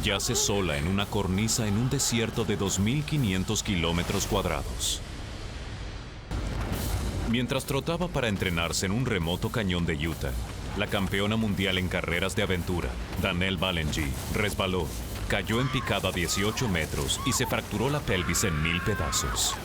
Yace sola en una cornisa en un desierto de 2.500 kilómetros cuadrados. Mientras trotaba para entrenarse en un remoto cañón de Utah, la campeona mundial en carreras de aventura, Danelle Balengie, resbaló, cayó en picada a 18 metros y se fracturó la pelvis en 1000 pedazos.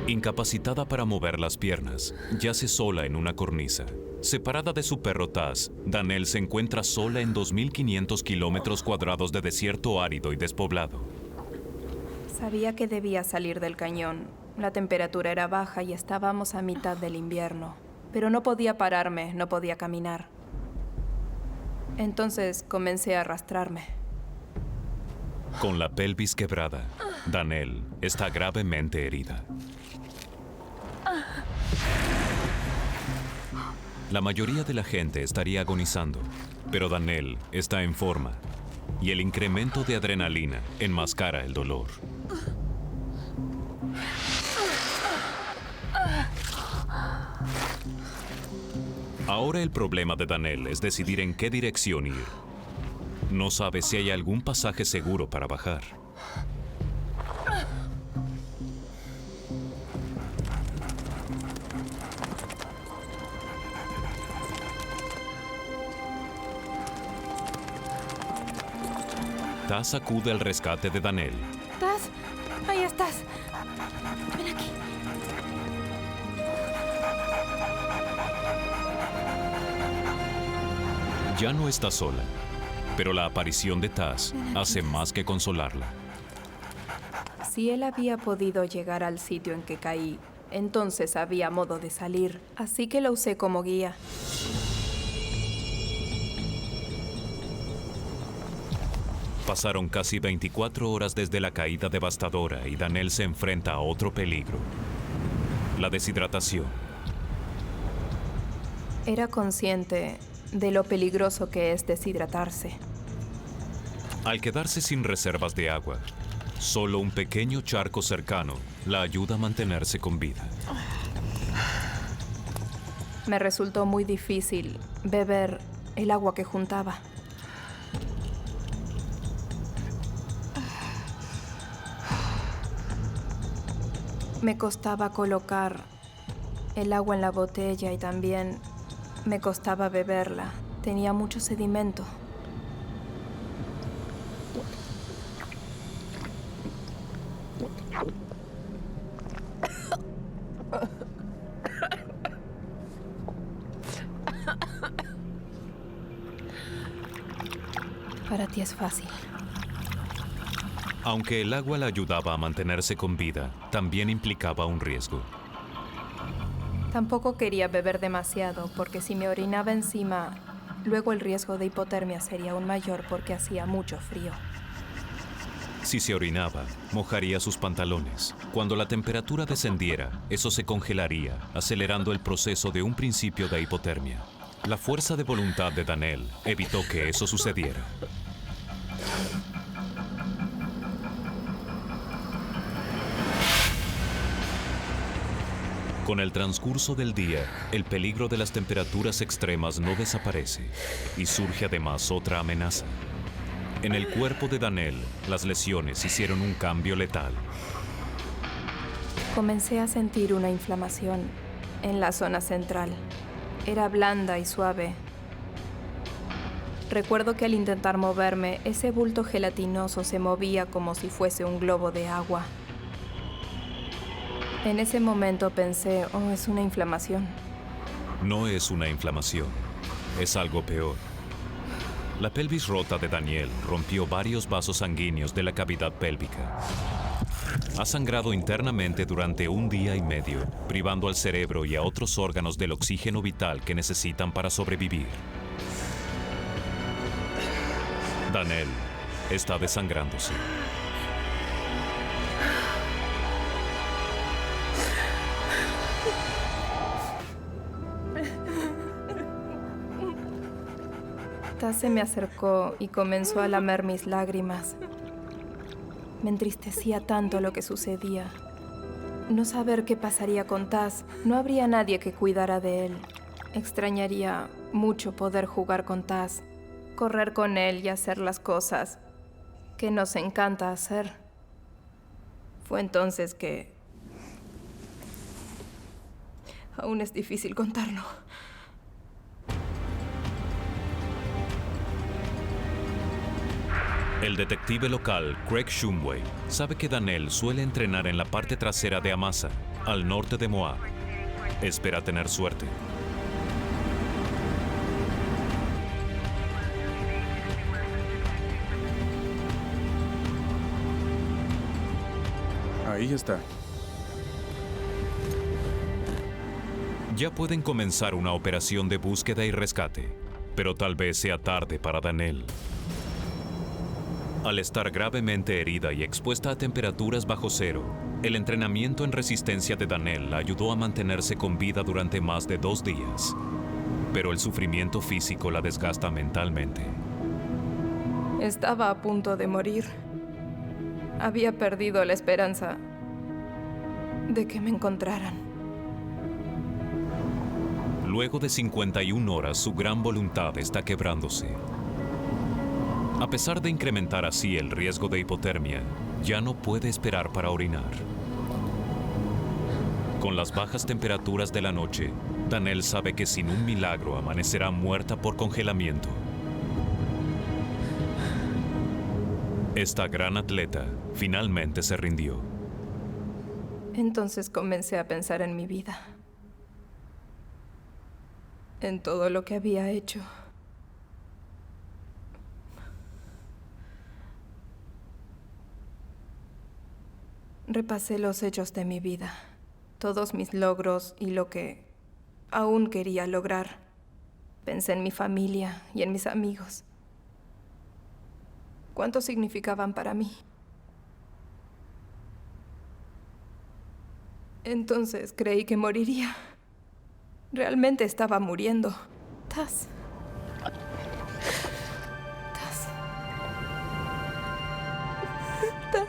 Incapacitada para mover las piernas, yace sola en una cornisa. Separada de su perro Taz, Danelle se encuentra sola en 2.500 kilómetros cuadrados de desierto árido y despoblado. Sabía que debía salir del cañón. La temperatura era baja y estábamos a mitad del invierno. Pero no podía pararme, no podía caminar. Entonces comencé a arrastrarme. Con la pelvis quebrada, Danelle está gravemente herida. La mayoría de la gente estaría agonizando, pero Danelle está en forma y el incremento de adrenalina enmascara el dolor. Ahora el problema de Danelle es decidir en qué dirección ir. No sabe si hay algún pasaje seguro para bajar. Taz acude al rescate de Danelle. Taz, ahí estás. Ven aquí. Ya no está sola, pero la aparición de Taz hace más que consolarla. Si él había podido llegar al sitio en que caí, entonces había modo de salir, así que lo usé como guía. Pasaron casi 24 horas desde la caída devastadora y Danelle se enfrenta a otro peligro: la deshidratación. Era consciente de lo peligroso que es deshidratarse. Al quedarse sin reservas de agua, solo un pequeño charco cercano la ayuda a mantenerse con vida. Me resultó muy difícil beber el agua que juntaba. Me costaba colocar el agua en la botella y también me costaba beberla. Tenía mucho sedimento. Para ti es fácil. Aunque el agua la ayudaba a mantenerse con vida, también implicaba un riesgo. Tampoco quería beber demasiado, porque si me orinaba encima, luego el riesgo de hipotermia sería aún mayor porque hacía mucho frío. Si se orinaba, mojaría sus pantalones. Cuando la temperatura descendiera, eso se congelaría, acelerando el proceso de un principio de hipotermia. La fuerza de voluntad de Danelle evitó que eso sucediera. Con el transcurso del día, el peligro de las temperaturas extremas no desaparece y surge además otra amenaza. En el cuerpo de Danelle, las lesiones hicieron un cambio letal. Comencé a sentir una inflamación en la zona central. Era blanda y suave. Recuerdo que al intentar moverme, ese bulto gelatinoso se movía como si fuese un globo de agua. En ese momento pensé, oh, es una inflamación. No es una inflamación, es algo peor. La pelvis rota de Danelle rompió varios vasos sanguíneos de la cavidad pélvica. Ha sangrado internamente durante 1 día y medio, privando al cerebro y a otros órganos del oxígeno vital que necesitan para sobrevivir. Danelle está desangrándose. Taz se me acercó y comenzó a lamer mis lágrimas. Me entristecía tanto lo que sucedía. no saber qué pasaría con Taz. No habría nadie que cuidara de él. Extrañaría mucho poder jugar con Taz, correr con él y hacer las cosas que nos encanta hacer. Fue entonces que... Aún es difícil contarlo. El detective local, Craig Shumway, sabe que Daniel suele entrenar en la parte trasera de Amasa, al norte de Moab. Espera tener suerte. Ahí está. Ya pueden comenzar una operación de búsqueda y rescate, pero tal vez sea tarde para Daniel. Al estar gravemente herida y expuesta a temperaturas bajo cero, el entrenamiento en resistencia de Daniel la ayudó a mantenerse con vida durante más de 2 días. Pero el sufrimiento físico la desgasta mentalmente. Estaba a punto de morir. Había perdido la esperanza de que me encontraran. Luego de 51 horas, su gran voluntad está quebrándose. A pesar de incrementar así el riesgo de hipotermia, ya no puede esperar para orinar. Con las bajas temperaturas de la noche, Daniel sabe que sin un milagro amanecerá muerta por congelamiento. Esta gran atleta finalmente se rindió. Entonces comencé a pensar en mi vida, en todo lo que había hecho. Repasé los hechos de mi vida, todos mis logros y lo que aún quería lograr. Pensé en mi familia y en mis amigos. ¿Cuánto significaban para mí? Entonces creí que moriría. Realmente estaba muriendo. Taz. Taz. Taz.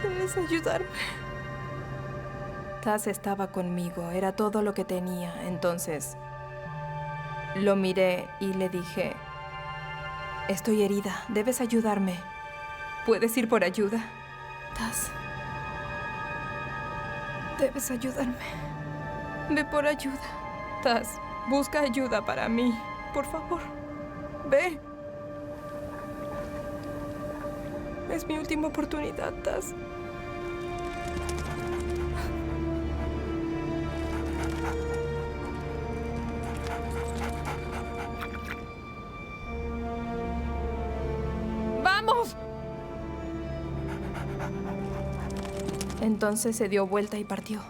Debes ayudarme. Taz estaba conmigo, era todo lo que tenía. Entonces, lo miré y le dije, estoy herida, debes ayudarme. ¿Puedes ir por ayuda? Taz, debes ayudarme. Ve por ayuda. Taz, busca ayuda para mí. Por favor, ve. Es mi última oportunidad, Taz. ¡Vamos! Entonces se dio vuelta y partió.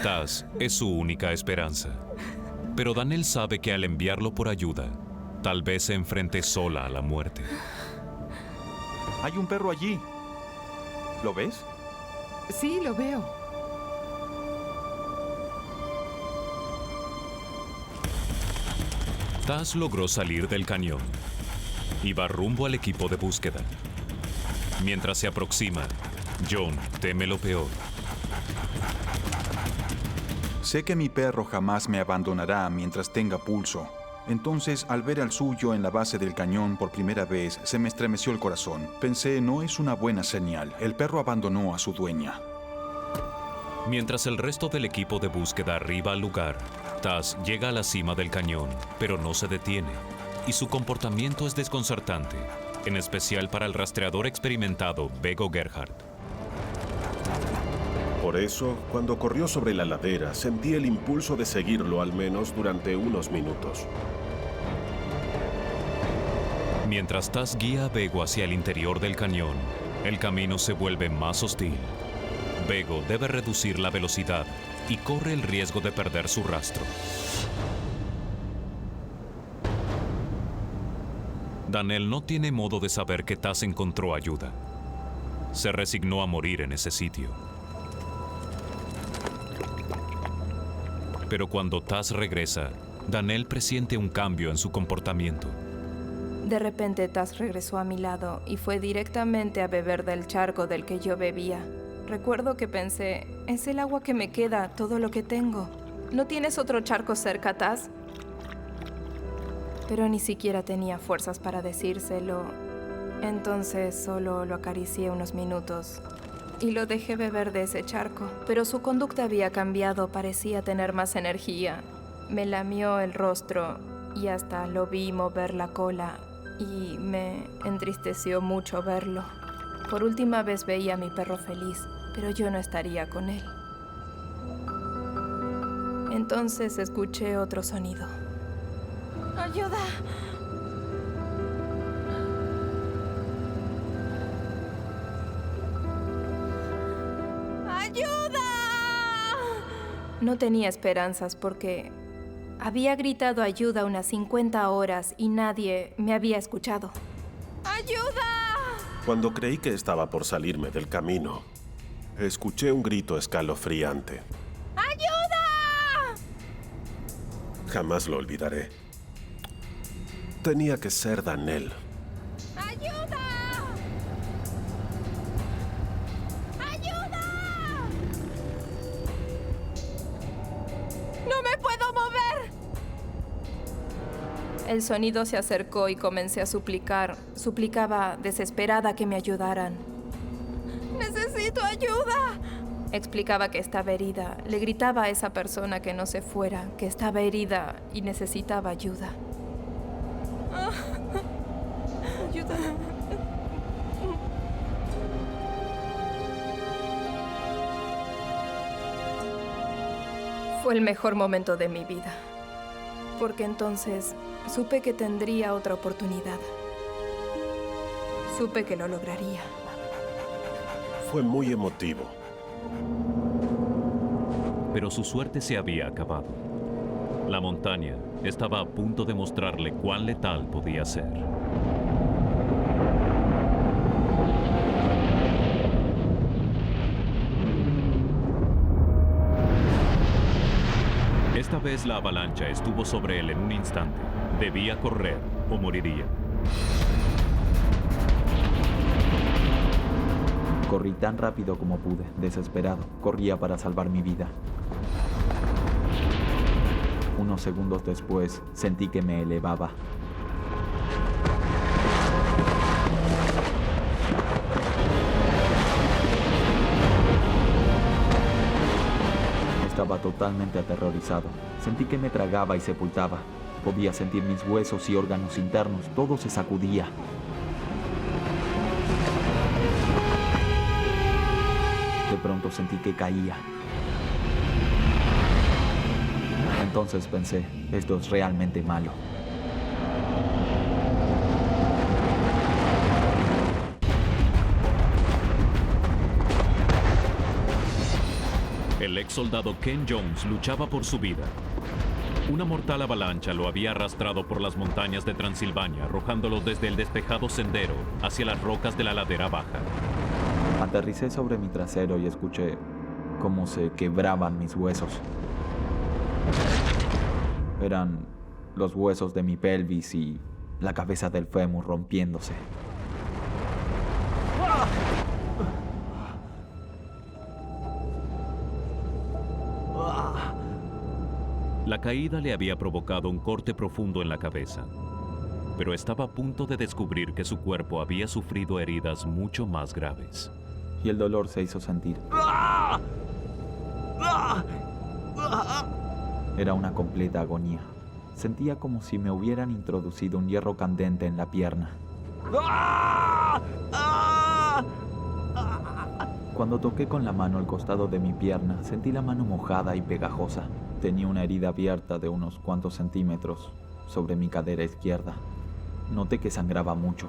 Taz es su única esperanza. Pero Daniel sabe que al enviarlo por ayuda, tal vez se enfrente sola a la muerte. Hay un perro allí. ¿Lo ves? Sí, lo veo. Taz logró salir del cañón. Iba rumbo al equipo de búsqueda. Mientras se aproxima, John teme lo peor. Sé que mi perro jamás me abandonará mientras tenga pulso. Entonces, al ver al suyo en la base del cañón por primera vez, se me estremeció el corazón. Pensé, no es una buena señal. El perro abandonó a su dueña. Mientras el resto del equipo de búsqueda arriba al lugar, Taz llega a la cima del cañón, pero no se detiene. Y su comportamiento es desconcertante, en especial para el rastreador experimentado Bego Gerhardt. Por eso, cuando corrió sobre la ladera, sentí el impulso de seguirlo al menos durante unos minutos. Mientras Taz guía a Bego hacia el interior del cañón, el camino se vuelve más hostil. Bego debe reducir la velocidad y corre el riesgo de perder su rastro. Daniel no tiene modo de saber que Taz encontró ayuda. Se resignó a morir en ese sitio. Pero cuando Taz regresa, Daniel presiente un cambio en su comportamiento. De repente Taz regresó a mi lado y fue directamente a beber del charco del que yo bebía. Recuerdo que pensé, es el agua que me queda, todo lo que tengo. ¿No tienes otro charco cerca, Taz? Pero ni siquiera tenía fuerzas para decírselo. Entonces solo lo acaricié unos minutos y lo dejé beber de ese charco. Pero su conducta había cambiado, parecía tener más energía. Me lamió el rostro y hasta lo vi mover la cola y me entristeció mucho verlo. Por última vez veía a mi perro feliz, pero yo no estaría con él. Entonces escuché otro sonido. ¡Ayuda! ¡Ayuda! No tenía esperanzas porque había gritado ayuda unas 50 horas y nadie me había escuchado. ¡Ayuda! Cuando creí que estaba por salirme del camino, escuché un grito escalofriante. ¡Ayuda! Jamás lo olvidaré. Tenía que ser Danelle. ¡Ayuda! ¡Ayuda! ¡No me puedo mover! El sonido se acercó y comencé a suplicar. Suplicaba desesperada que me ayudaran. ¡Necesito ayuda! Explicaba que estaba herida. Le gritaba a esa persona que no se fuera, que estaba herida y necesitaba ayuda. Ayuda. Fue el mejor momento de mi vida, porque entonces supe que tendría otra oportunidad. Supe que lo lograría. Fue muy emotivo. Pero su suerte se había acabado. La montaña estaba a punto de mostrarle cuán letal podía ser. Esta vez la avalancha estuvo sobre él en un instante. Debía correr o moriría. Corrí tan rápido como pude, desesperado. Corría para salvar mi vida. Unos segundos después, sentí que me elevaba. Estaba totalmente aterrorizado. Sentí que me tragaba y sepultaba. Podía sentir mis huesos y órganos internos. Todo se sacudía. De pronto sentí que caía. Entonces pensé, esto es realmente malo. El ex soldado Ken Jones luchaba por su vida. Una mortal avalancha lo había arrastrado por las montañas de Transilvania, arrojándolo desde el despejado sendero hacia las rocas de la ladera baja. Aterricé sobre mi trasero y escuché cómo se quebraban mis huesos. Eran los huesos de mi pelvis y la cabeza del fémur rompiéndose. La caída le había provocado un corte profundo en la cabeza, pero estaba a punto de descubrir que su cuerpo había sufrido heridas mucho más graves. Y el dolor se hizo sentir. Era una completa agonía. Sentía como si me hubieran introducido un hierro candente en la pierna. Cuando toqué con la mano el costado de mi pierna, sentí la mano mojada y pegajosa. Tenía una herida abierta de unos cuantos centímetros sobre mi cadera izquierda. Noté que sangraba mucho.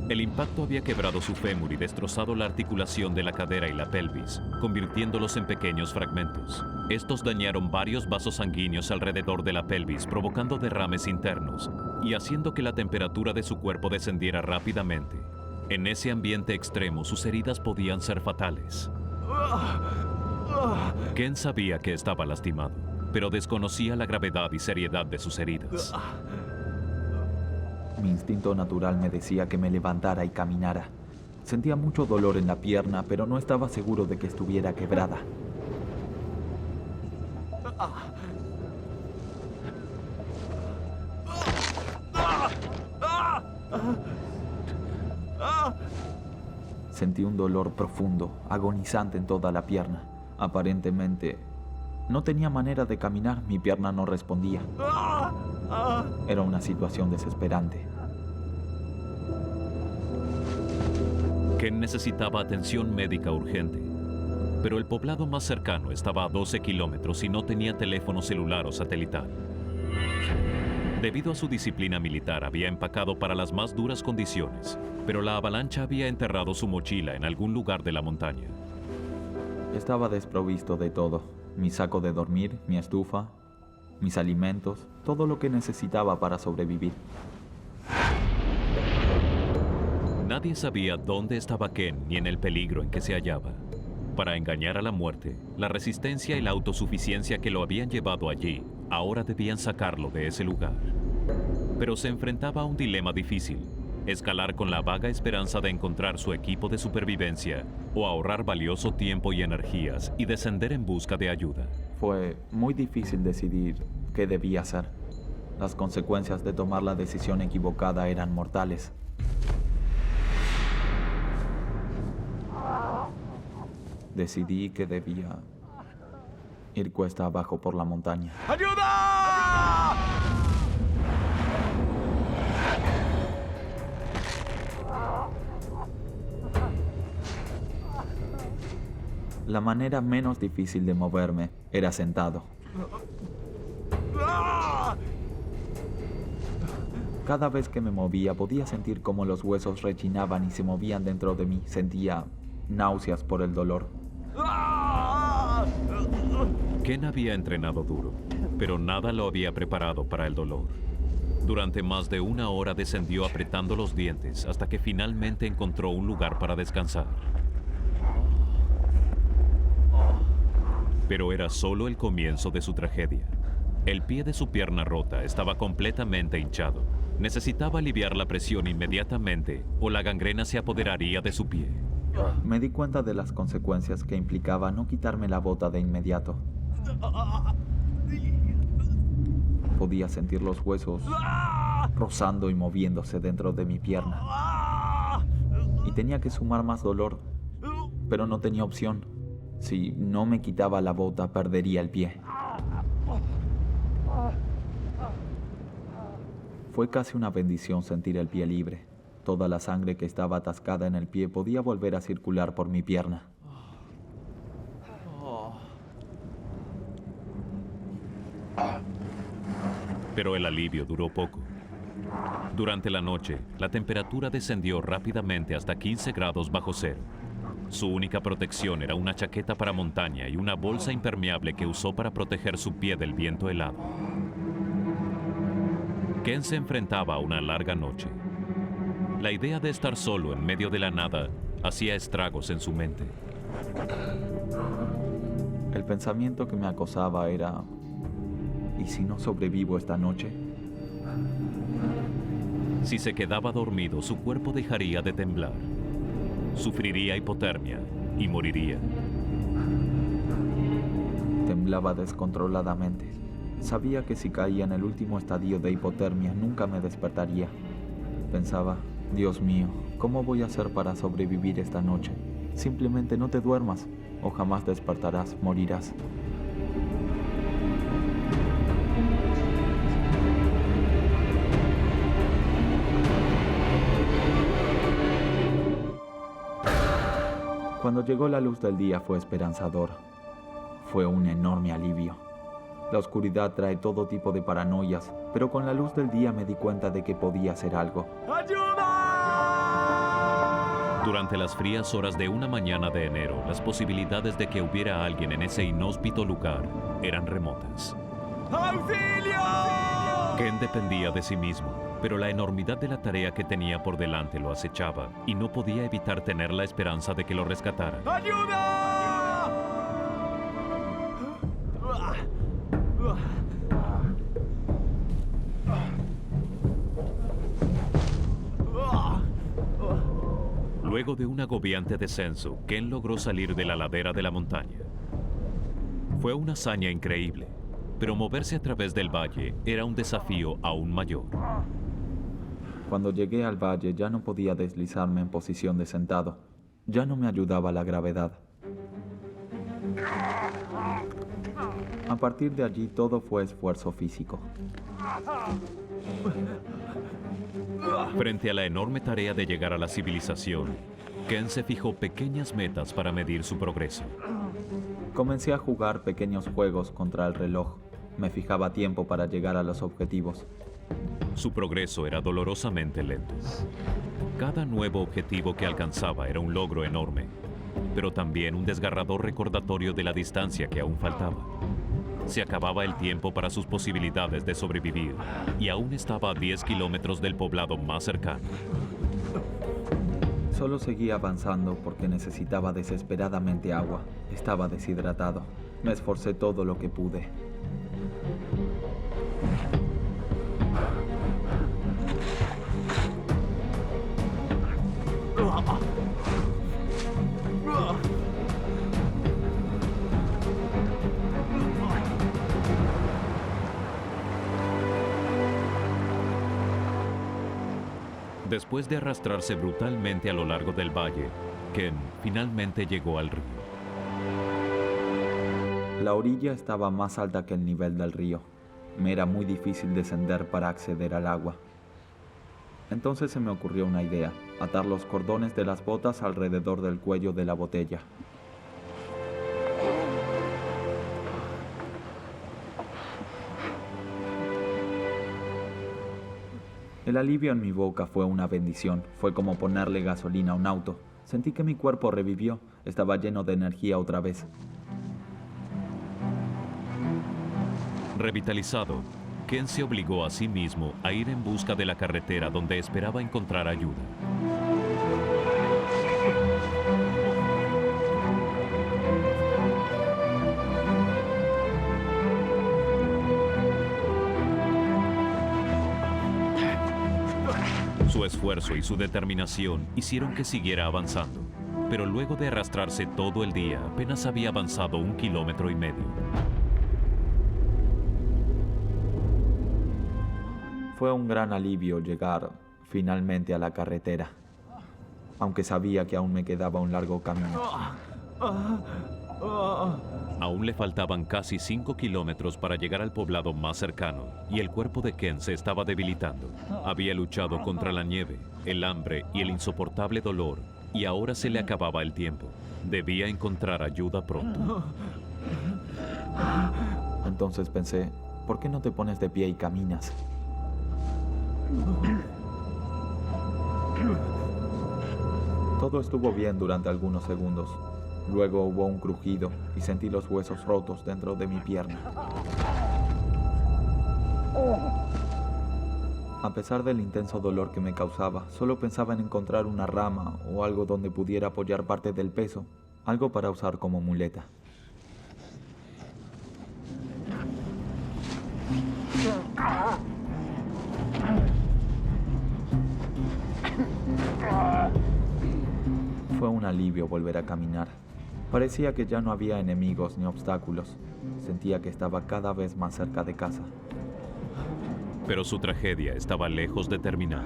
El impacto había quebrado su fémur y destrozado la articulación de la cadera y la pelvis, convirtiéndolos en pequeños fragmentos. Estos dañaron varios vasos sanguíneos alrededor de la pelvis, provocando derrames internos y haciendo que la temperatura de su cuerpo descendiera rápidamente. En ese ambiente extremo, sus heridas podían ser fatales. Ken sabía que estaba lastimado, pero desconocía la gravedad y seriedad de sus heridas. Mi instinto natural me decía que me levantara y caminara. Sentía mucho dolor en la pierna, pero no estaba seguro de que estuviera quebrada. Sentí un dolor profundo, agonizante en toda la pierna. Aparentemente, no tenía manera de caminar, mi pierna no respondía. Era una situación desesperante. Ken necesitaba atención médica urgente, pero el poblado más cercano estaba a 12 kilómetros y no tenía teléfono celular o satelital. Debido a su disciplina militar, había empacado para las más duras condiciones, pero la avalancha había enterrado su mochila en algún lugar de la montaña. Estaba desprovisto de todo. Mi saco de dormir, mi estufa, mis alimentos, todo lo que necesitaba para sobrevivir. Nadie sabía dónde estaba Ken ni en el peligro en que se hallaba. Para engañar a la muerte, la resistencia y la autosuficiencia que lo habían llevado allí, ahora debían sacarlo de ese lugar. Pero se enfrentaba a un dilema difícil: escalar con la vaga esperanza de encontrar su equipo de supervivencia o ahorrar valioso tiempo y energías y descender en busca de ayuda. Fue muy difícil decidir qué debía hacer. Las consecuencias de tomar la decisión equivocada eran mortales. Decidí que debía ir cuesta abajo por la montaña. ¡Ayuda! La manera menos difícil de moverme era sentado. Cada vez que me movía podía sentir cómo los huesos rechinaban y se movían dentro de mí. Sentía náuseas por el dolor. Ken había entrenado duro, pero nada lo había preparado para el dolor. Durante más de 1 hora descendió apretando los dientes hasta que finalmente encontró un lugar para descansar. Pero era solo el comienzo de su tragedia. El pie de su pierna rota estaba completamente hinchado. Necesitaba aliviar la presión inmediatamente o la gangrena se apoderaría de su pie. Me di cuenta de las consecuencias que implicaba no quitarme la bota de inmediato. Podía sentir los huesos rozando y moviéndose dentro de mi pierna. Y tenía que sumar más dolor, pero no tenía opción. Si no me quitaba la bota, perdería el pie. Fue casi una bendición sentir el pie libre. Toda la sangre que estaba atascada en el pie podía volver a circular por mi pierna. Pero el alivio duró poco. Durante la noche, la temperatura descendió rápidamente hasta 15 grados bajo cero. Su única protección era una chaqueta para montaña y una bolsa impermeable que usó para proteger su pie del viento helado. Ken se enfrentaba a una larga noche. La idea de estar solo en medio de la nada hacía estragos en su mente. El pensamiento que me acosaba era: ¿y si no sobrevivo esta noche? Si se quedaba dormido, su cuerpo dejaría de temblar. Sufriría hipotermia y moriría. Temblaba descontroladamente. Sabía que si caía en el último estadio de hipotermia nunca me despertaría. Pensaba: Dios mío, ¿cómo voy a hacer para sobrevivir esta noche? Simplemente no te duermas, o jamás despertarás, morirás. Cuando llegó la luz del día fue esperanzador. Fue un enorme alivio. La oscuridad trae todo tipo de paranoias, pero con la luz del día me di cuenta de que podía hacer algo. Durante las frías horas de una mañana de enero, las posibilidades de que hubiera alguien en ese inhóspito lugar eran remotas. ¡Auxilio! Ken dependía de sí mismo, pero la enormidad de la tarea que tenía por delante lo acechaba y no podía evitar tener la esperanza de que lo rescataran. ¡Ayuda! Luego de un agobiante descenso, Ken logró salir de la ladera de la montaña. Fue una hazaña increíble, pero moverse a través del valle era un desafío aún mayor. Cuando llegué al valle ya no podía deslizarme en posición de sentado. Ya no me ayudaba la gravedad. A partir de allí todo fue esfuerzo físico. Frente a la enorme tarea de llegar a la civilización, Ken se fijó pequeñas metas para medir su progreso. Comencé a jugar pequeños juegos contra el reloj. Me fijaba tiempo para llegar a los objetivos. Su progreso era dolorosamente lento. Cada nuevo objetivo que alcanzaba era un logro enorme, pero también un desgarrador recordatorio de la distancia que aún faltaba. Se acababa el tiempo para sus posibilidades de sobrevivir y aún estaba a 10 kilómetros del poblado más cercano. Solo seguía avanzando porque necesitaba desesperadamente agua. Estaba deshidratado. Me esforcé todo lo que pude. Después de arrastrarse brutalmente a lo largo del valle, Ken finalmente llegó al río. La orilla estaba más alta que el nivel del río. Me era muy difícil descender para acceder al agua. Entonces se me ocurrió una idea: atar los cordones de las botas alrededor del cuello de la botella. El alivio en mi boca fue una bendición. Fue como ponerle gasolina a un auto. Sentí que mi cuerpo revivió. Estaba lleno de energía otra vez. Revitalizado, Ken se obligó a sí mismo a ir en busca de la carretera donde esperaba encontrar ayuda. Su esfuerzo y su determinación hicieron que siguiera avanzando, pero luego de arrastrarse todo el día, apenas había avanzado 1,5 kilómetros. Fue un gran alivio llegar finalmente a la carretera, aunque sabía que aún me quedaba un largo camino. Aún le faltaban casi 5 kilómetros para llegar al poblado más cercano, y el cuerpo de Ken se estaba debilitando. Había luchado contra la nieve, el hambre y el insoportable dolor, y ahora se le acababa el tiempo. Debía encontrar ayuda pronto. Entonces pensé, ¿por qué no te pones de pie y caminas? Todo estuvo bien durante algunos segundos. Luego hubo un crujido y sentí los huesos rotos dentro de mi pierna. A pesar del intenso dolor que me causaba, solo pensaba en encontrar una rama o algo donde pudiera apoyar parte del peso, algo para usar como muleta. Fue un alivio volver a caminar. Parecía que ya no había enemigos ni obstáculos. Sentía que estaba cada vez más cerca de casa. Pero su tragedia estaba lejos de terminar.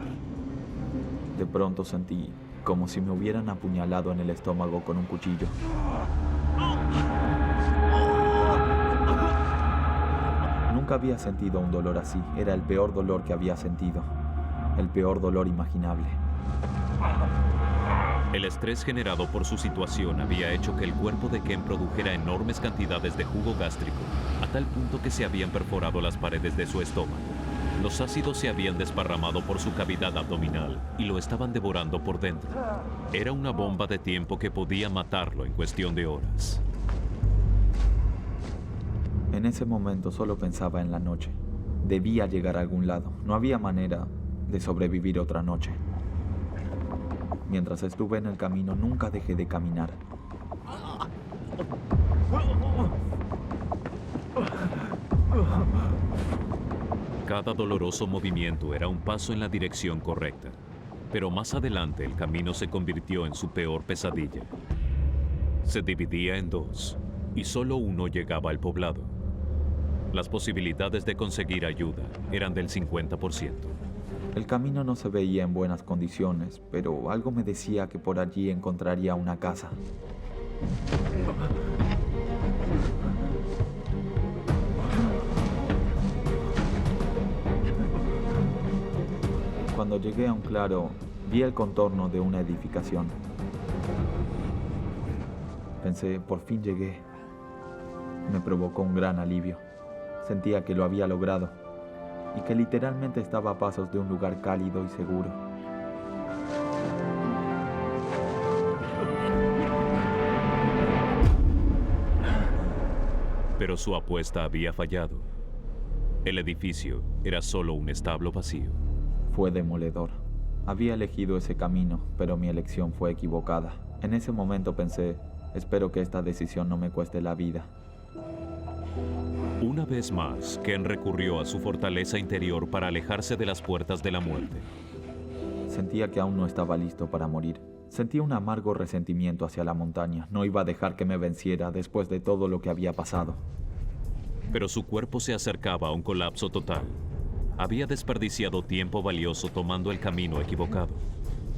De pronto sentí como si me hubieran apuñalado en el estómago con un cuchillo. Nunca había sentido un dolor así. Era el peor dolor que había sentido. El peor dolor imaginable. El estrés generado por su situación había hecho que el cuerpo de Ken produjera enormes cantidades de jugo gástrico, a tal punto que se habían perforado las paredes de su estómago. Los ácidos se habían desparramado por su cavidad abdominal y lo estaban devorando por dentro. Era una bomba de tiempo que podía matarlo en cuestión de horas. En ese momento solo pensaba en la noche. Debía llegar a algún lado. No había manera de sobrevivir otra noche. Mientras estuve en el camino, nunca dejé de caminar. Cada doloroso movimiento era un paso en la dirección correcta. Pero más adelante el camino se convirtió en su peor pesadilla. Se dividía en dos y solo uno llegaba al poblado. Las posibilidades de conseguir ayuda eran del 50%. El camino no se veía en buenas condiciones, pero algo me decía que por allí encontraría una casa. Cuando llegué a un claro, vi el contorno de una edificación. Pensé, por fin llegué. Me provocó un gran alivio. Sentía que lo había logrado y que literalmente estaba a pasos de un lugar cálido y seguro. Pero su apuesta había fallado. El edificio era solo un establo vacío. Fue demoledor. Había elegido ese camino, pero mi elección fue equivocada. En ese momento pensé, espero que esta decisión no me cueste la vida. Una vez más, Ken recurrió a su fortaleza interior para alejarse de las puertas de la muerte. Sentía que aún no estaba listo para morir. Sentía un amargo resentimiento hacia la montaña. No iba a dejar que me venciera después de todo lo que había pasado. Pero su cuerpo se acercaba a un colapso total. Había desperdiciado tiempo valioso tomando el camino equivocado.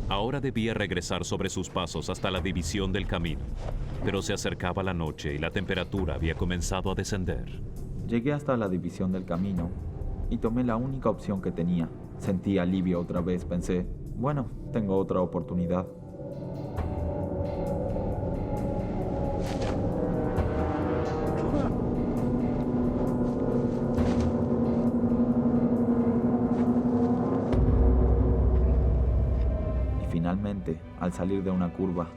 Ahora debía regresar sobre sus pasos hasta la división del camino. Pero se acercaba la noche y la temperatura había comenzado a descender. Llegué hasta la división del camino y tomé la única opción que tenía. Sentí alivio otra vez. Pensé, bueno, tengo otra oportunidad. Y finalmente, al salir de una curva,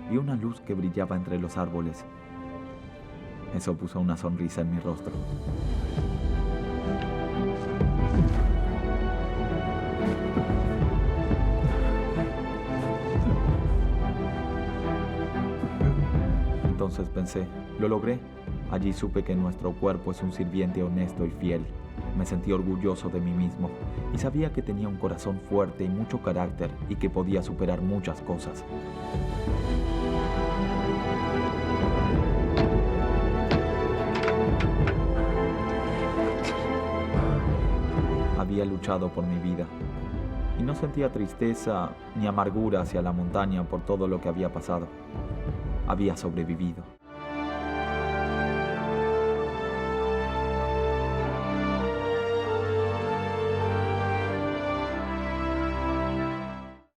vi una luz que brillaba entre los árboles. Eso puso una sonrisa en mi rostro. Entonces pensé, lo logré. Allí supe que nuestro cuerpo es un sirviente honesto y fiel. Me sentí orgulloso de mí mismo y sabía que tenía un corazón fuerte y mucho carácter y que podía superar muchas cosas. Había luchado por mi vida y no sentía tristeza ni amargura hacia la montaña por todo lo que había pasado. Había sobrevivido.